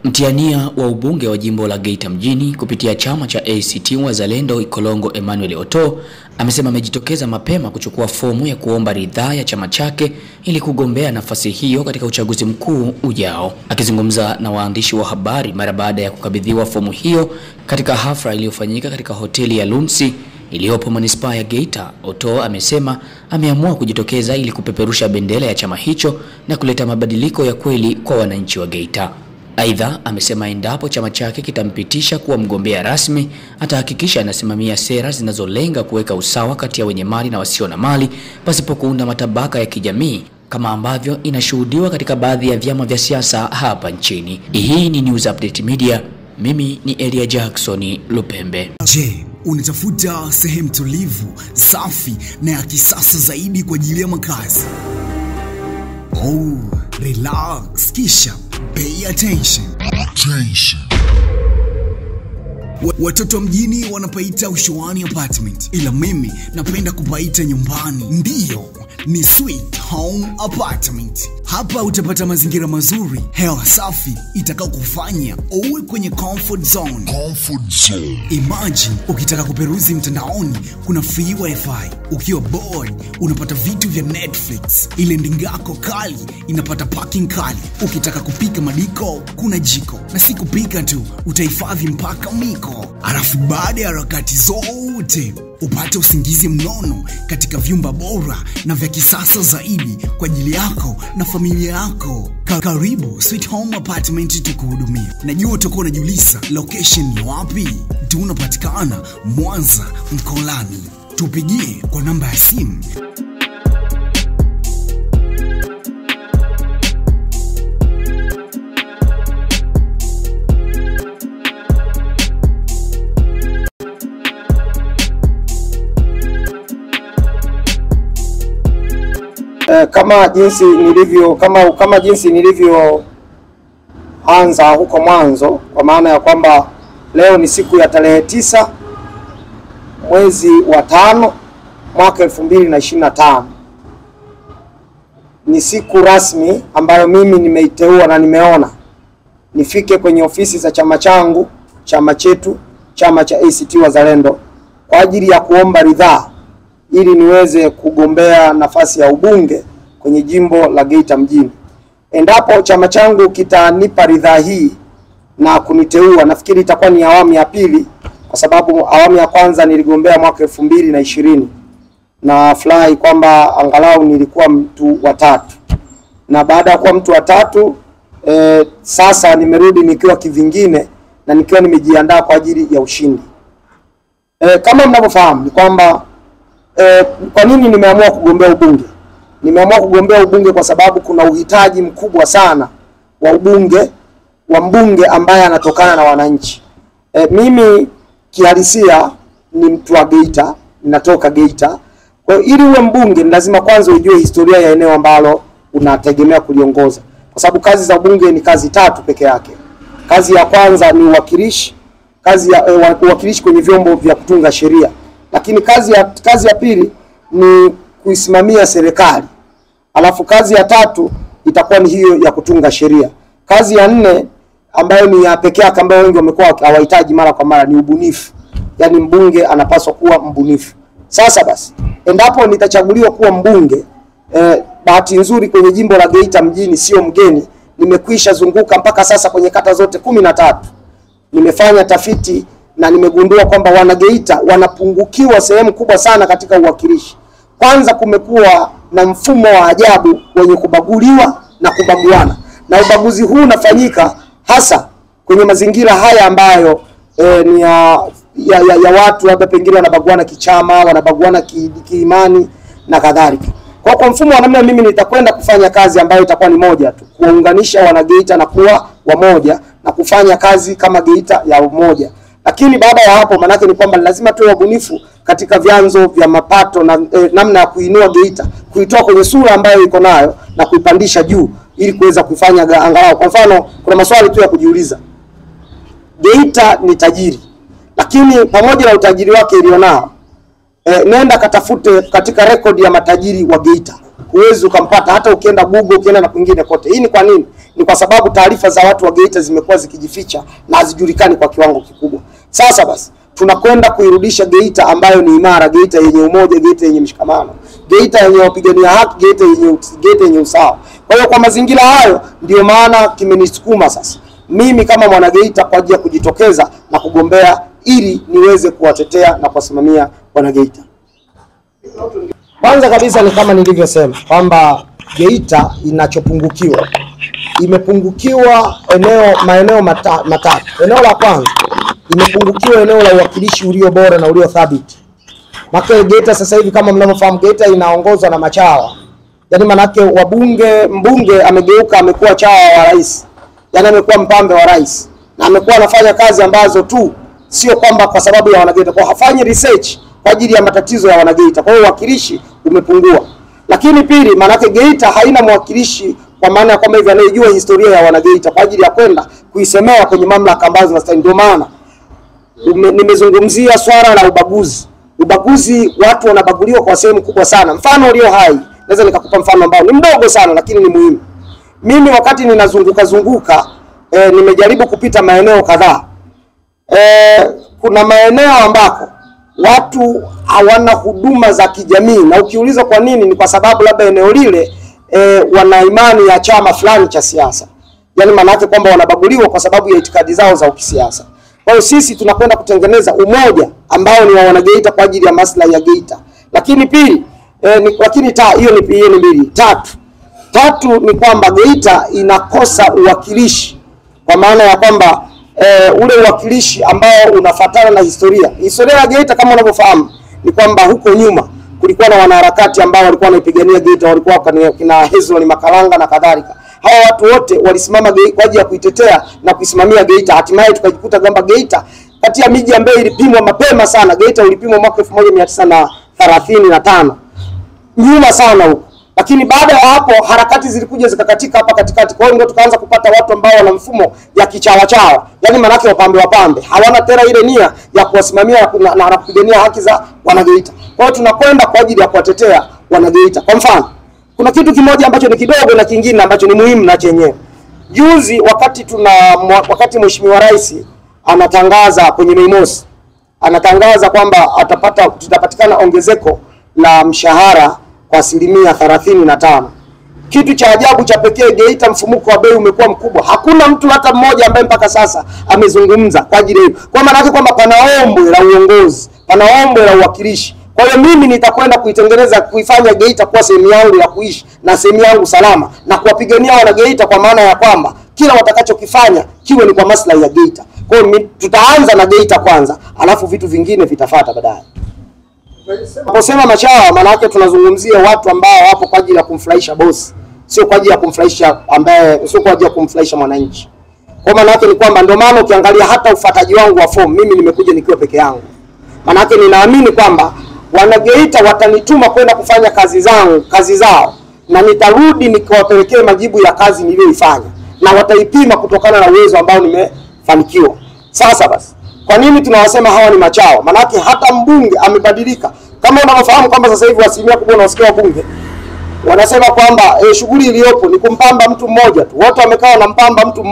Mtiania wa ubunge wa jimbo la Geita mjini kupitia chama cha ACT Wazalendo Ikolongo Emmanuel Oto amesema amejitokeza mapema kuchukua fomu ya kuomba ridhaa ya chama chake ili kugombea nafasi hiyo katika uchaguzi mkuu ujao. Akizungumza na waandishi wa habari mara baada ya kukabidhiwa fomu hiyo katika hafla iliyofanyika katika hoteli ya Lunsi iliyopo manispaa ya Geita, Oto amesema ameamua kujitokeza ili kupeperusha bendera ya chama hicho na kuleta mabadiliko ya kweli kwa wananchi wa Geita. Aidha, amesema endapo chama chake kitampitisha kuwa mgombea rasmi, atahakikisha anasimamia sera zinazolenga kuweka usawa kati ya wenye mali na wasio na mali pasipo kuunda matabaka ya kijamii kama ambavyo inashuhudiwa katika baadhi ya vyama vya siasa hapa nchini. Hii ni News Update Media. Mimi ni Elia Jackson Lupembe. Je, unatafuta sehemu tulivu, safi na ya kisasa zaidi kwa ajili ya makazi? Relax, kisha pay attention. Watoto mjini wanapaita Ushuani Apartment, ila mimi napenda kupaita nyumbani. Ndiyo, ni Sweet Home Apartment. Hapa utapata mazingira mazuri, hewa safi itakao kufanya uwe kwenye comfort zone. Imagine ukitaka kuperuzi mtandaoni kuna free wifi. Ukiwa bored unapata vitu vya Netflix. Ile ndingako kali inapata parking kali. Ukitaka kupika madiko kuna jiko. Na si kupika tu, utahifadhi mpaka miko. Alafu baada ya harakati zote upate usingizi mnono katika vyumba bora na vya kisasa zaidi kwa ajili yako na familia yako. Karibu Sweet Home Apartment tukuhudumia. Najua utakuwa unajiuliza location ni wapi? Tunapatikana Mwanza Mkolani. Tupigie kwa namba ya simu kama jinsi nilivyo anza huko mwanzo, kwa maana ya kwamba leo ni siku ya tarehe 9 mwezi wa 5 mwaka 2025. Ni siku rasmi ambayo mimi nimeiteua na nimeona nifike kwenye ofisi za chama changu, chama chetu, chama cha ACT Wazalendo kwa ajili ya kuomba ridhaa ili niweze kugombea nafasi ya ubunge kwenye jimbo la Geita mjini. Endapo chama changu kitanipa ridhaa hii na kuniteua, nafikiri itakuwa ni awamu ya pili, kwa sababu awamu ya kwanza niligombea mwaka 2020 na fly kwamba angalau nilikuwa mtu wa 3. Na baada ya kuwa mtu wa 3 sasa nimerudi nikiwa kivingine na nikiwa nimejiandaa kwa ajili ya ushindi. Kama mnavyofahamu ni kwamba kwa nini nimeamua kugombea ubunge? Nimeamua kugombea ubunge kwa sababu kuna uhitaji mkubwa sana wa mbunge ambaye anatokana na wananchi. Mimi kihalisia ni mtu wa Geita, ninatoka Geita. Kwa hiyo ili uwe mbunge ni lazima kwanza ujue historia ya eneo ambalo unategemea kuliongoza. Kwa sababu kazi za ubunge ni kazi 3 peke yake. Kazi ya kwanza ni uwakilishi, kazi ya uwakilishi kwenye vyombo vya kutunga sheria. Lakini kazi ya pili ni kuisimamia serikali. Alafu kazi ya 3 itakuwa ni hiyo ya kutunga sheria. Kazi ya 4 ambayo ni ya pekee yake ambayo wengi wamekuwa hawahitaji mara kwa mara ni ubunifu. Yaani mbunge anapaswa kuwa mbunifu. Sasa basi, endapo nitachaguliwa kuwa mbunge, bahati nzuri kwenye jimbo la Geita mjini sio mgeni, nimekwisha zunguka mpaka sasa kwenye kata zote 13. Nimefanya tafiti na nimegundua kwamba wana Geita wanapungukiwa sehemu kubwa sana katika uwakilishi. Kwanza kumekuwa na mfumo wa ajabu wenye kubaguliwa na kubaguana. Na ubaguzi huu unafanyika hasa kwenye mazingira haya ambayo ni ya watu labda pengine wanabaguana kichama, wanabaguana kiimani na kadhalika. Kwa mfumo wa namna mimi nitakwenda kufanya kazi ambayo itakuwa ni moja tu, kuunganisha wana Geita na kuwa wamoja na kufanya kazi kama Geita ya umoja. Lakini baada ya hapo manake ni kwamba lazima tuwe wabunifu katika vyanzo vya mapato na namna ya kuinua Geita, kuitoa kwenye sura ambayo iko nayo na kuipandisha juu ili kuweza kufanya angalau. Kwa mfano kuna maswali tu ya kujiuliza. Geita ni tajiri, lakini pamoja na utajiri wake ilionao, nenda katafute katika rekodi ya matajiri wa Geita. huwezi ukampata hata ukienda Google, ukienda na kwingine kote. Hii ni kwa nini? Ni kwa sababu taarifa za watu wa Geita zimekuwa zikijificha na hazijulikani kwa kiwango kikubwa. Sasa basi tunakwenda kuirudisha Geita ambayo ni imara, Geita yenye umoja, Geita yenye mshikamano, Geita yenye wapigania haki, Geita yenye usawa. Kwa hiyo kwa mazingira hayo ndio maana kimenisukuma sasa mimi kama mwana Geita kwa ajili ya kujitokeza na kugombea ili niweze kuwatetea na kuwasimamia wana Geita. Kwanza kabisa ni kama nilivyosema kwamba Geita inachopungukiwa, imepungukiwa maeneo matatu. Eneo la kwanza imepungukiwa eneo la uwakilishi ulio bora na ulio thabiti. Maka Geita sasa hivi kama mnavyofahamu, Geita inaongozwa na machawa. Yaani manake mbunge amegeuka, amekuwa chawa wa rais. Yaani amekuwa mpambe wa rais. Na amekuwa anafanya kazi ambazo tu sio kwamba kwa sababu ya wanageita, kwa hafanyi research kwa ajili ya matatizo ya wanageita. Kwa hiyo uwakilishi umepungua. Lakini pili, manake Geita haina mwakilishi kwa maana kwamba hivi anayejua historia ya wanageita kwa ajili ya kwenda kuisemea kwenye mamlaka ambazo na ndio maana nimezungumzia swala la ubaguzi. Ubaguzi, watu wanabaguliwa kwa sehemu kubwa sana. Mfano ulio hai, naweza nikakupa mfano ambao ni mdogo sana lakini ni muhimu. Mimi wakati ninazunguka nimejaribu kupita maeneo kadhaa. Kuna maeneo ambako watu hawana huduma za kijamii, na ukiuliza kwa nini, ni kwa sababu labda eneo lile wana imani ya chama fulani cha siasa. Yaani maana yake kwamba wanabaguliwa kwa sababu ya itikadi zao za kisiasa. Kwa hiyo sisi tunakwenda kutengeneza umoja ambao ni wa wanageita kwa ajili ya maslahi ya Geita. Lakini pili, hiyo ni mbili. Tatu ni kwamba Geita inakosa uwakilishi, kwa maana ya kwamba ule uwakilishi ambao unafuatana na historia. Historia ya Geita kama unavyofahamu ni kwamba huko nyuma kulikuwa na wanaharakati ambao walikuwa wanaipigania Geita, walikuwa kina Hezron Makalanga na kadhalika. Hawa watu wote walisimama kwa ajili ya kuitetea na kuisimamia Geita. Hatimaye tukajikuta kwamba Geita kati ya miji ambayo ilipimwa mapema sana, Geita ulipimwa mwaka 1935. Nyuma sana huko. Lakini baada ya hapo harakati zilikuja zikakatika hapa katikati. Kwa hiyo ndio tukaanza kupata watu ambao wana mfumo ya kichawa. Yaani manake wapambe. Hawana tena ile nia ya kuwasimamia na kupigania haki za wanageita. Kwa hiyo tunakwenda kwa ajili ya kuwatetea wanageita. Kwa mfano, kuna kitu kimoja ambacho ni kidogo na kingine ambacho ni muhimu na chenyewe. Juzi wakati Mheshimiwa Rais anatangaza kwenye Mei Mosi, anatangaza kwamba tutapatikana ongezeko la mshahara kwa 35%. Kitu cha ajabu cha pekee, Geita mfumuko wa bei umekuwa mkubwa. Hakuna mtu hata mmoja ambaye mpaka sasa amezungumza kwa ajili hiyo. Kwa maana yake kwamba pana ombwe la uongozi, pana ombwe la uwakilishi. Kwa hiyo mimi nitakwenda kuifanya Geita kuwa sehemu yangu ya kuishi na sehemu yangu salama na kuwapigania wana Geita, kwa maana ya kwamba kila watakachokifanya kiwe ni kwa maslahi ya Geita. Kwa hiyo tutaanza na Geita kwanza, alafu vitu vingine vitafuata baadaye. Tunaposema machawa, maana yake tunazungumzia watu ambao wapo kwa ajili ya kumfurahisha bosi, sio kwa ajili ya kumfurahisha mwananchi. Kwa maana yake ni kwamba ndio maana ukiangalia hata ufuataji wangu wa fomu, mimi nimekuja nikiwa peke yangu. Maana yake ninaamini kwamba wanageita watanituma kwenda kufanya kazi zao, na nitarudi nikiwapelekea majibu ya kazi niliyoifanya, na wataipima kutokana na uwezo ambao nimefanikiwa. Sasa basi, kwa nini tunawasema hawa ni machawa? Maana yake hata mbunge amebadilika. Kama unavyofahamu kwamba sasa hivi asilimia kubwa unasikia wabunge wanasema kwamba shughuli iliyopo ni kumpamba mtu mmoja tu. Wote wamekaa na mpamba mtu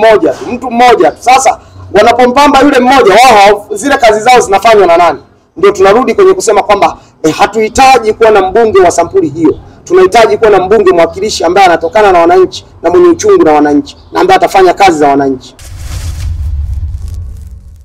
mmoja tu. Sasa wanapompamba yule mmoja, wao zile kazi zao zinafanywa na nani? Ndio tunarudi kwenye kusema kwamba hatuhitaji kuwa na mbunge wa sampuli hiyo. Tunahitaji kuwa na mbunge mwakilishi ambaye anatokana na wananchi na mwenye uchungu na wananchi, na ambaye atafanya kazi za wananchi.